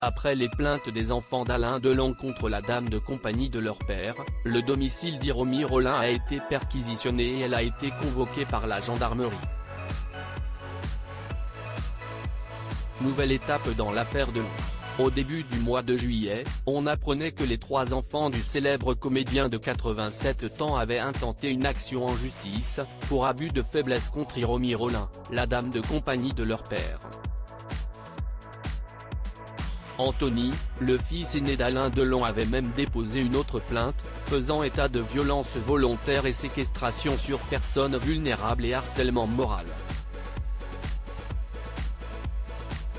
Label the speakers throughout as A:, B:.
A: Après les plaintes des enfants d'Alain Delon contre la dame de compagnie de leur père, le domicile d'Hiromi Rollin a été perquisitionné et elle a été convoquée par la gendarmerie. Nouvelle étape dans l'affaire Delon. Au début du mois de juillet, on apprenait que les 3 enfants du célèbre comédien de 87 ans avaient intenté une action en justice, pour abus de faiblesse contre Hiromi Rollin, la dame de compagnie de leur père. Anthony, le fils aîné d'Alain Delon, avait même déposé une autre plainte, faisant état de violences volontaires et séquestration sur personnes vulnérables et harcèlement moral.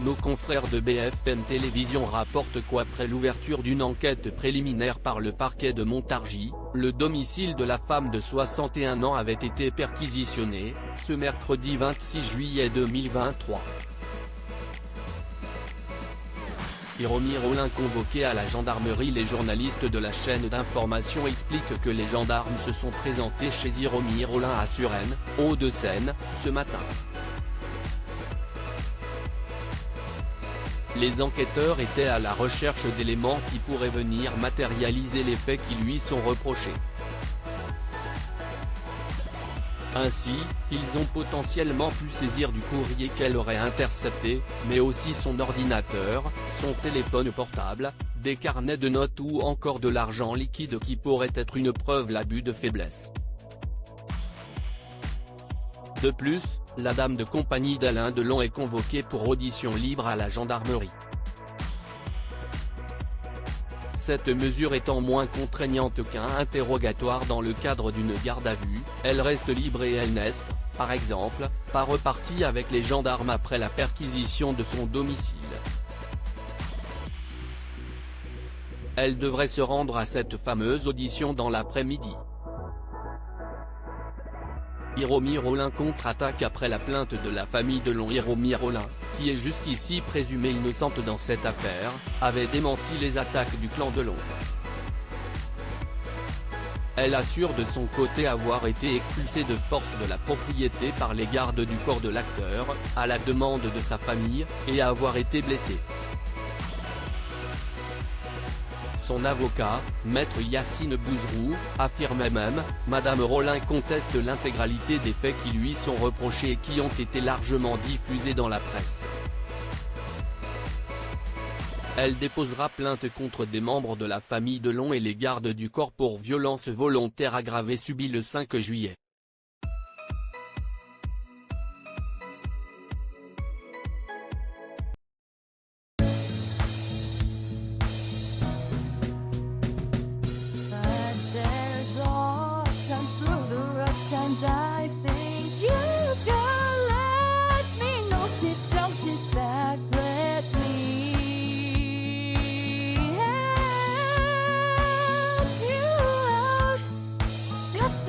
A: Nos confrères de BFM Télévision rapportent qu'après l'ouverture d'une enquête préliminaire par le parquet de Montargis, le domicile de la femme de 61 ans avait été perquisitionné, ce mercredi 26 juillet 2023. Hiromi Rollin convoqué à la gendarmerie. Les journalistes de la chaîne d'information expliquent que les gendarmes se sont présentés chez Hiromi Rollin à Suresnes, Hauts-de-Seine, ce matin. Les enquêteurs étaient à la recherche d'éléments qui pourraient venir matérialiser les faits qui lui sont reprochés. Ainsi, ils ont potentiellement pu saisir du courrier qu'elle aurait intercepté, mais aussi son ordinateur, son téléphone portable, des carnets de notes ou encore de l'argent liquide qui pourrait être une preuve d'abus de faiblesse. De plus, la dame de compagnie d'Alain Delon est convoquée pour audition libre à la gendarmerie. Cette mesure étant moins contraignante qu'un interrogatoire dans le cadre d'une garde à vue, elle reste libre et elle n'est, par exemple, pas repartie avec les gendarmes après la perquisition de son domicile. Elle devrait se rendre à cette fameuse audition dans l'après-midi. Hiromi Rollin contre-attaque après la plainte de la famille Delon. Hiromi Rollin, qui est jusqu'ici présumée innocente dans cette affaire, avait démenti les attaques du clan Delon. Elle assure de son côté avoir été expulsée de force de la propriété par les gardes du corps de l'acteur, à la demande de sa famille, et avoir été blessée. Son avocat, maître Yacine Bouzrou, affirmait même, Madame Rollin conteste l'intégralité des faits qui lui sont reprochés et qui ont été largement diffusés dans la presse. Elle déposera plainte contre des membres de la famille Delon et les gardes du corps pour violences volontaires aggravées subies le 5 juillet.
B: I think you can let me know. Sit down, sit back, let me help you out. Just